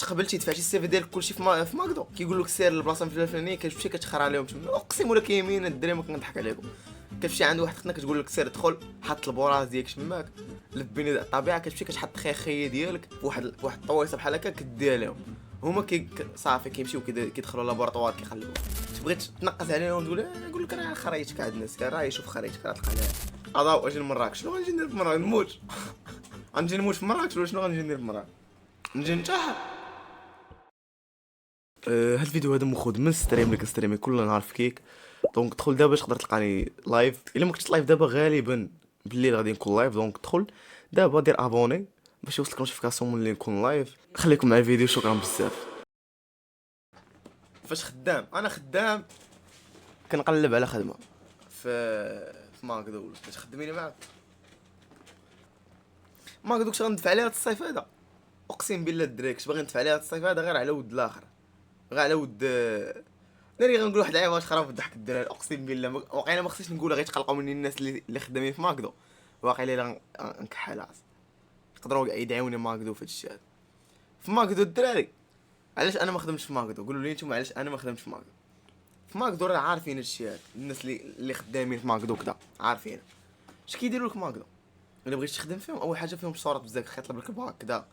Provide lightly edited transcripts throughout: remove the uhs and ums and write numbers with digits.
تقبلتي دفعتي السيفي ديالك كلشي في ماكدو، كيقول لك سير للبلاصه الفلانيه، كتمشي كتخرى عليهم تما، اقسم ولا كيمين الدراري ما كنضحك عليكم. كتمشي عند واحد اختنا كتقول لك سير دخل حط البوراز ديالك تماك لبيني الطبيعه، كتمشي كتحط خيخيه ديالك في واحد الطويصه بحال هكا كديها لهم، هما صافي كيمشيو كيدخلوا لابورطوار كيقلبوا. تبغي تنقص عليهم تقول يقول لك راه خريطك عند الناس، راه شوف خريطك راه تلقى لها اضاو اجي لمراكش. شنو غنجي ندير في مراكش؟ نموت غنجي نموت في مراكش ولا شنو غنجي ندير في مراكش؟ نجي ننتحر. هاد الفيديو هذا مخود من ستريم اللي كنستريمي كل نهار في كيك. دونك دخل دابا تقدر تلقاني لايف، الا ما كنتش لايف دابا غالبا بالليل غادي نكون لايف. دونك دخل دابا دير ابوني باش يوصلك نوتيفيكاسيون ملي نكون لايف. خليكم مع الفيديو، شكرا بزاف. فاش خدام؟ انا خدام كنقلب على خدمه في ماكدونالدز. باش تخدميني معاك ماكدونالدز غندفع عليها هاد الصيف هذا، اقسم بالله الدراري كنت باغي ندفع عليها هاد الصيف هذا غير على ود الاخر، غير على ود داري. غنقول واحد العيبه واش خراب الضحك الدراري، اقسم بالله واقيلا ما خصنيش نقولها، غيتقلقوا مني الناس اللي خدامين في ماكدو. واقيلا نكحل راس يقدروا يدعيوني ماكدو في هاد الشيء هذا. في ماكدو الدراري علاش انا ما خدمتش في ماكدو؟ قولوا لي نتوما علاش انا ما خدمتش في ماكدو. في ماكدو راه عارفين هاد الشيء هذا، الناس اللي خدامين في ماكدو كذا عارفين اش كيديروا لك ماكدو. الا بغيتي تخدم فيهم اول حاجه فيهم صورات بزاف، كيطلب لك الباك كذا.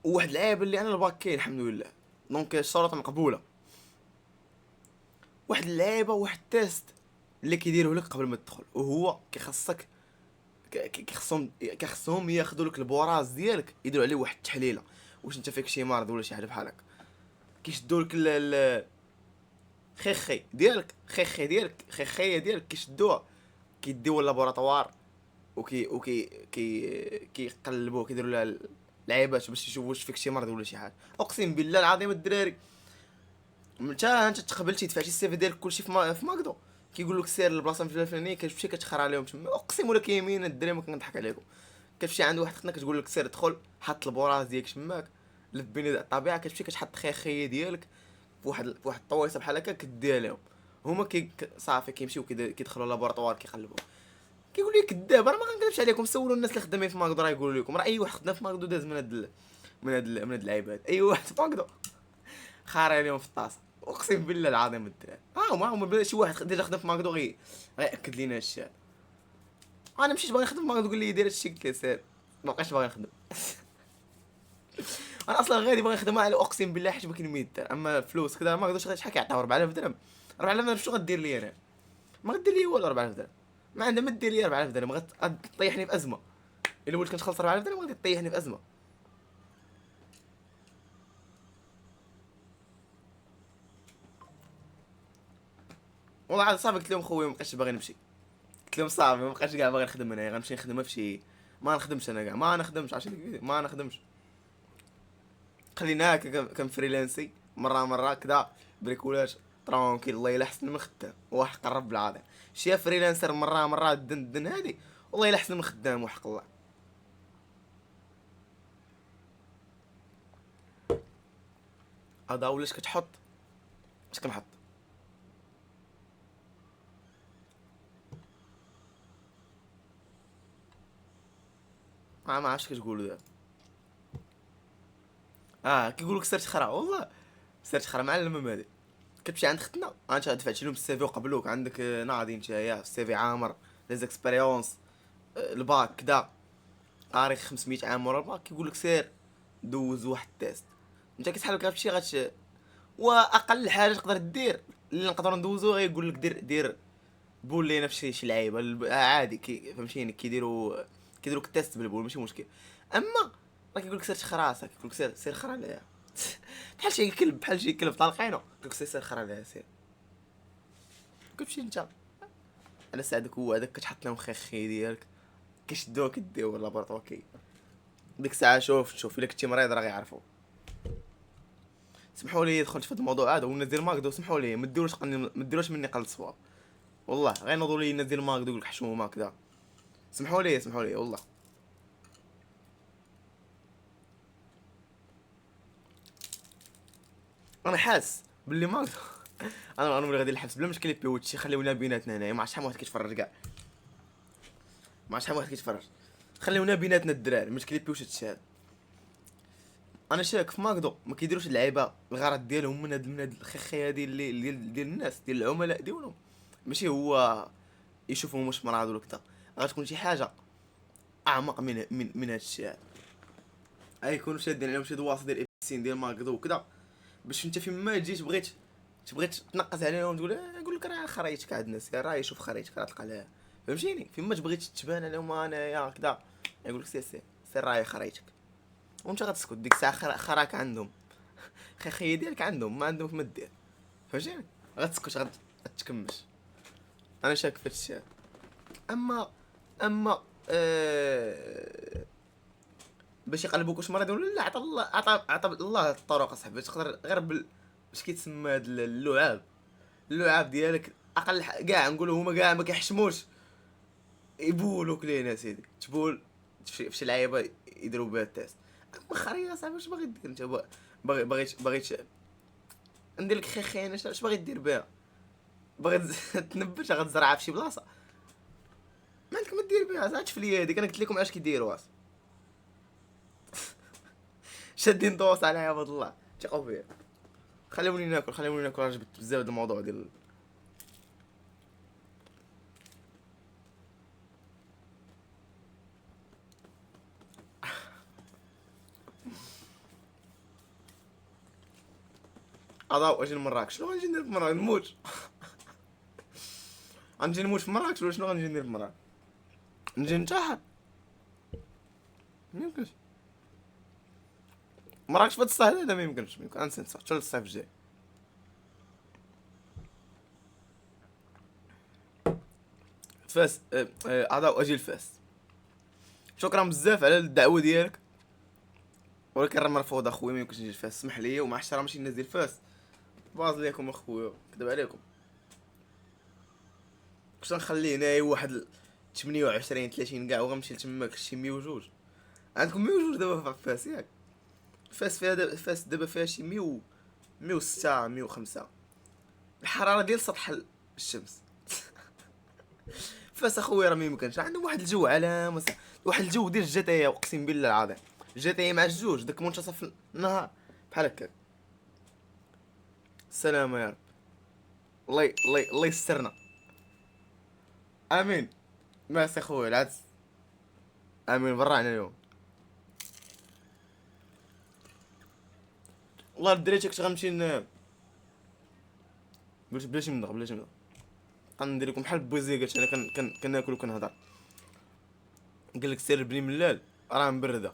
وواحد العيب اللي انا الباك كاين الحمد لله، دونك الشروط مقبوله. واحد اللعيبه واحد التيست اللي كيديروه لك قبل ما تدخل، وهو كيخصك كيخصهم ياخذوا لك البوراز ديالك يديروا عليه واحد التحليله، واش انت فيك شي مرض ولا شي حاجه بحال هكا. كيشدوا لك خيخيه ديالك كيشدوها كيديوها للابوراتوار، كيقلبوه كيديروا لها العيبات باش يشوفوا واش فيك شي مرض ولا شي حاجه. اقسم بالله العظيم الدراري انت تقبلتي دفعتي السيفي ديالك كلشي في ماكدو، كيقول لك سير للبلاصه الفلانيه، كتمشي كتخرى عليهم تما، اقسم ولا كيمين الدراري ما كنضحك عليكم. كتمشي عند واحد اختنا كتقول لك سير دخل حط البوراز ديالك تماك لبيني الطبيعه، كتمشي كتحط خيخيه ديالك في واحد الطويصه بحال هكا كديها لهم، هما صافي كيمشيو كيدخلوا لابورطوار كيقلبوا. كيقول لي كذاب، راه ما غنكذبش عليكم، سولوا الناس اللي خدامين في ماكدو راه يقولوا لكم، راه اي واحد خدام في ماكدو داز من هاد العيبات، اي واحد في ماكدو خاري عليهم في الطاسه، اقسم بالله العظيم الدراري. هما شي واحد ديجا خدام في ماكدو غياكد لينا هادشي. انا مشيت باغي نخدم في ماكدو قال لي دير هادشي، قلت له سير ما بقيتش باغي نخدم. انا اصلا غادي باغي نخدم على اقسم بالله حيت ما كاين ما يدار، اما الفلوس كذا ما غاديش شحال كيعطيو 4000 درهم. 4000 درهم شنو غدير لي انا؟ ما غدير لي والو 4000 درهم، ما عندها ما دير لي 4000 درهم، غطيحني في ازمه. الا وليت كنخلص 4000 درهم غادي طيحني في ازمه. والله عاد صافي قلت لهم خويا ما بقيتش باغي نمشي، قلت لهم صافي ما بقيتش كاع باغي نخدم هنايا، غنمشي نخدم في شي، ما نخدمش انا كاع، ما نخدمش عرفتي ما نخدمش. خلينا هكا كنفريلانسي مره كذا بريكولاج ترونكيل، الله الا احسن من خدام واحد قرب بالعاده. شي فريلانسر مره الدن هادي والله الا احسن من خدام وحق الله. هذا ولاش كتحط اش كنحط، ما عرفتش كتقولوا دابا. كيقول لك سيرت خرا، والله سيرت خرا معلم هادي. كتمشي عند ختنا انت دفعتي لهم السيفي وقبلوك، عندك ناضي نتايا السيفي عامر لي زيكسبيريونس، الباك كدا قاري 500 عام ورا الباك، كيقول لك سير دوز واحد التيست. انت كتحل لك هادشي واقل حاجه تقدر دير اللي نقدروا ندوزو غير يقول لك دير بول لينا في شي لعيبه عادي فهمتيني، كيديروا لك التيست بالبول ماشي مشكل. اما راه كيقول لك سير تخراسك، كيقول لك سير خرا ليها. بحال شي كلب طالقينو، كيقول لك سير خرا ليها سير. كتمشي انت على ساعدك هو هذاك كتحط لهم خيخي ديالك كيشدوه كديو لابورطوار ديك الساعه. شوف الا كنتي مريض راه غيعرفوا. سمحوا لي دخلت في هذا الموضوع هذا والناس ديال ماكدو، سمحوا لي ما ديروش مني قل الصواب، والله غير نوضوا لي الناس ديال ماكدو يقول لك حشومه كذا. سمحوا لي والله. انا حاس باللي ماكدو انا ملي غادي نحبس بلا مشكل بيوتشي خليونا بيناتنا هنايا، ما عرفتش شحال واحد كيتفرج كاع، ما عرفتش شحال واحد كيتفرج، خليونا بيناتنا الدراري مشكل بيوتشي هذا. انا شاك في ماكدو ما كيديروش اللعيبه الغرض ديالهم من هاد الخخيه هادي اللي ديال الناس ديال العملاء ديالهم، ماشي هو يشوفهم واش مرض ولا كذا. غتكون شي حاجه اعمق من هاد الشيء هذا. غيكونوا شادين عليهم شي دواص ديال ابسين ديال ماكدو وكذا، باش انت فين ما تجي تبغيت تنقص عليهم تقول يقول لك راه خريطك عند الناس، راه يشوف خريطك راه تلقى لها، فهمتيني؟ فين ما تبغي تبان عليهم انايا كذا يقول لك سير راهي خريطك، وانت غتسكت ديك الساعه خراك عندهم خي ديالك عندهم ما عندهم ما دير، فهمتيني؟ غتسكت غتكمش. انا شاك في هادشي. اما اما باش يقلبوك واش مريض ولا لا، عطا الله عطا الله الطرق اصاحبي، تقدر غير باش كيتسمى هاد اللعاب ديالك اقل كاع نقولوا هما كاع ما كيحشموش يبولوك لينا سيدي تبول في شي لعيبه يديروا بها التيست. اما خريطه صاحبي واش باغي دير انت؟ بغيت ندير لك خيخي انا اش باغي دير بها؟ باغي تنبش غتزرعها في شي بلاصه ما عندك ما دير بها. زعما تفليه هذيك انا قلت لكم علاش كيديروا شادين دوس على عباد الله ثقوا فيا. خليوني ناكل راه جبت بزاف د الموضوع ديال اضاو اجي لمراكش. شنو غنجي ندير في مراكش؟ نموت غنجي نموت في مراكش ولا شنو غنجي ندير في مراكش؟ نجي ننتحر؟ ميمكنش مراكش فهاد الصهد هذا ميمكنش غنسى حتى للصيف الجاي. فاس اضاو اجي لفاس. شكرا بزاف على الدعوه ديالك ولكن راه مرفوض اخويا، ميمكنش نجي لفاس، سمح لي ومع احترام ماشي الناس ديال فاس باز ليكم اخويا كذب عليكم. كنت نخلي هنايا واحد 28 30 كاع وغنمشي لتماك شي 102. عندكم 102 دابا في فاس ياك؟ فاس فيها دابا فاس دابا فيها شي 100 106 105 الحراره ديال سطح الشمس. فاس اخويا راه ميمكنش عندهم واحد الجو علام واحد الجو ديال الجتايه اقسم بالله العظيم. الجتايه مع الجوج داك منتصف النهار بحال هكاك. السلامه يا رب. الله يسترنا. امين. ميرسي خويا العدس. امين برعنا اليوم. والله الدراري كنت غنمشي بلاش نمضغ غندير لكم بحال بوزيكاش. انا كناكل وكنهضر. قال لك سير بني ملال راه مبرده.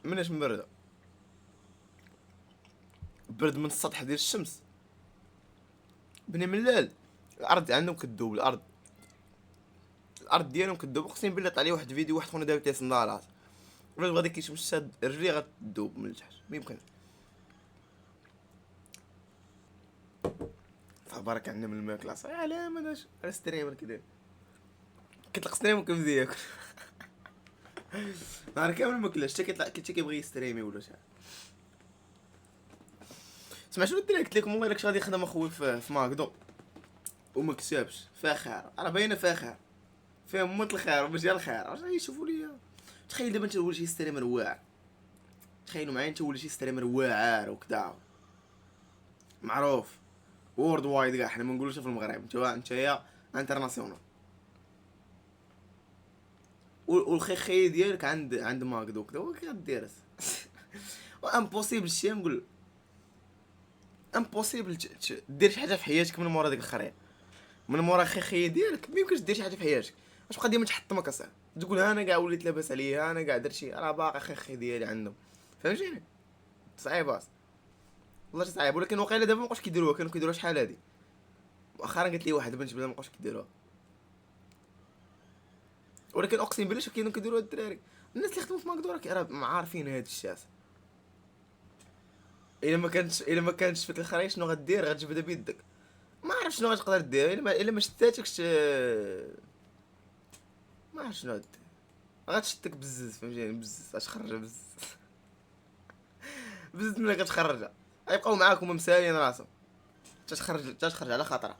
مناش مبرده؟ برد من السطح ديال الشمس. بني ملال الارض عندهم كدوب. الارض ديالهم كدوب اقسم بالله. طلع لي واحد الفيديو واحد خونا داير تيس نضالات ولا بغا ديك يشمس شاد رجلي غتدوب من التحت ميمكن. فبارك عندنا من الماكله صاي على ماناش على ستريمر كي كيطلق ستريمر كيبدا ياكل. نهار كامل ما كلاش حتى كيطلع حتى كيبغي يستريمي ولا شي. سمع شنو درت قلت لكم والله الا كنت غادي نخدم اخويا في ماكدو وما كتبش فاخر راه باينه فاخر فيها موت الخير وباش ديال الخير واش يشوفوا ليا. تخيل دابا انت تولي شي ستريمر واعر. تخيلوا معايا انت ولي شي ستريمر واعر وكذا معروف وورد وايد كاع. حنا ما نقولوش في المغرب انت يا انترناسيونال. والخيخي ديالك عند ماكدو كذا واش غدير؟ امبوسيبل شي نقول امبوسيبل دير شي حاجه في حياتك من مورا ديك الخريط. من مورا خيخي ديالك ما يمكنش دير شي حاجه في حياتك. واش بقى ديما تحطمك اصاحبي تقول انا كاع وليت لاباس عليا انا كاع درت شي راه باقي خيخي ديالي عندهم. فهمتيني؟ صعيب والله صعيب. ولكن واقيلا دابا مابقاوش كيديروها. كانوا كيديروها شحال هادي مؤخرا قالت لي واحد بنت بلا مابقاوش كيديروها. ولكن اقسم بالله شوف كانوا كيديروها الدراري. الناس اللي خدموا في ماكدو راه عارفين هاد الشيء. الا ما كانتش فيك الخرايش شنو غدير؟ غتجبدها بيدك. ما عرفت شنو غتقدر دير الا ما شتاتكش. ما عرفت شنو غدير. غتشتك بزز فهمتيني؟ بزز غتخرجها بزز. بزز ملي كتخرجها غيبقاو معاك هما مسالين راسهم. تتخرج على خاطرها.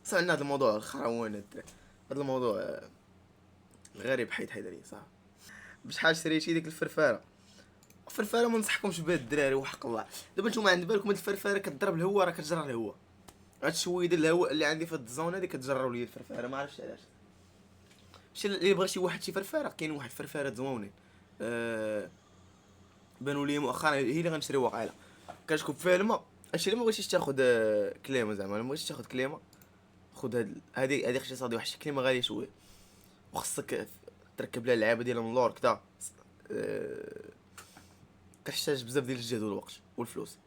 سمعنا هذا الموضوع الخروان الدراري. هذا الموضوع الغريب حيد عليه صح. بشحال شريتي ديك الفرفاره الفرفاره ما ننصحكمش بها الدراري وحق الله. دابا نتوما عند بالكم هاد الفرفاره كضرب الهواء راه كتجرى الهواء. هاد شويه ديال الهواء اللي عندي في هاد الزون هادي كتجروا لي الفرفاره ما عرفتش علاش. شي اللي بغى شي واحد شي فرفاره كاين واحد فرفارات زوينين بانوا لي مؤخرا هي اللي غنشري واقيلا كتكب فيها الماء. هادشي اللي ما بغيتيش تاخذ كليمه زعما ما بغيتيش تاخذ كليمه خذ هادي اقتصادي واحد الكليمه غاليه شويه وخصك تركب لها اللعابه ديالها من اللور كدا كتحتاج بزاف ديال الجهد والوقت والفلوس.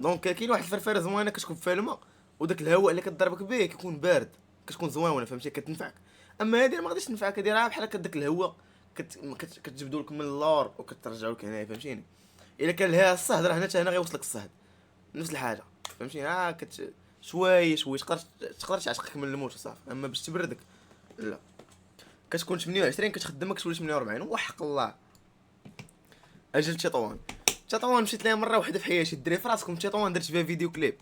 دونك كاين واحد الفرفاره زوينه كتكب فيها الماء وداك الهواء اللي كضربك به كيكون بارد كتكون زوينه فهمتي كتنفعك. اما هادي ما غاديش تنفعك هادي راه بحال هكا داك الهواء كتجبدوا لك من اللور وكترجعوا لك هنايا فهمتيني. الا كان لها الصهد راه هنا غيوصلك الصهد نفس الحاجه فهمتيني. شويه تقدر تعتقك من الموت وصافي. اما باش تبردك لا كتكون 28 كتخدمك تولي 48 وحق الله. اجل تطوان مشيت لها مره واحده في حياتي. الدري في راسكم تطوان درت فيها فيديو كليب.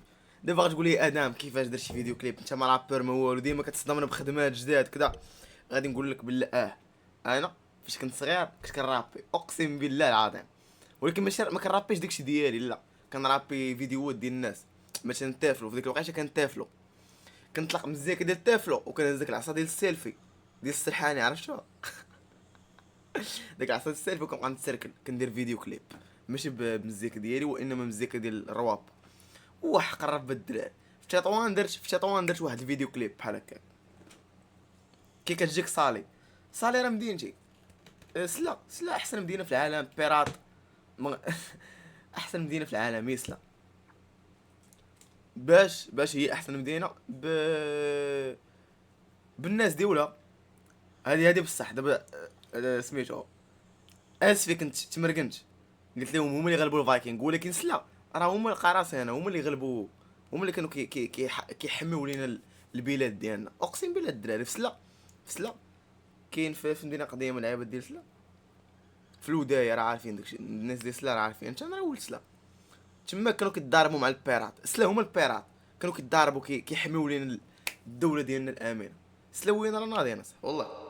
دابا غتقول لي ادم كيفاش درتي فيديو كليب انت ما رابور ما والو ديما كتصدمنا بخدمات جداد كذا. غادي نقول لك بالله انا فاش كنت صغير كنت كنرابي اقسم بالله العظيم ولكن ماشي ما كنرابيش داكشي ديالي لا كنرابي فيديوهات ديال الناس مثلا تافلو في ديك الوقيته كان تافلو كنطلق مزيكا ديال تافلو وكنهز ديك العصا ديال السيلفي ديال السرحاني عرفتوها ديك العصا ديال السيلفي وكنبقى نتسركل كندير فيديو كليب ماشي بمزيكا ديالي وانما مزيكا ديال الرواب وحق الرب الدراري. في تطوان درت واحد الفيديو كليب بحال هكا كي كتجيك صالي راه مدينتي سلا احسن مدينه في العالم بيرات احسن مدينه في العالم يسلا باش هي احسن مدينه بالناس ديولها هادي بصح. دابا سميتو اسفي كنت تمرقنت قلت لهم هما اللي غلبوا الفايكنغ ولكن سلا راه هما القراصنه هما اللي غلبوا هما اللي كانوا كيحميو لينا البلاد ديالنا. اقسم بالله الدراري في سلا كاين في مدينه قديمه العباد ديال سلا في الودايه راه عارفين داكشي الناس ديال سلا راه عارفين. انت انا ولد سلا تما كانوا كيتضاربوا مع البيرات. سلا هما البيرات كانوا كيتضاربوا كيحميو لينا الدوله ديالنا الامنه. سلا وين راه ناضي انا صح والله.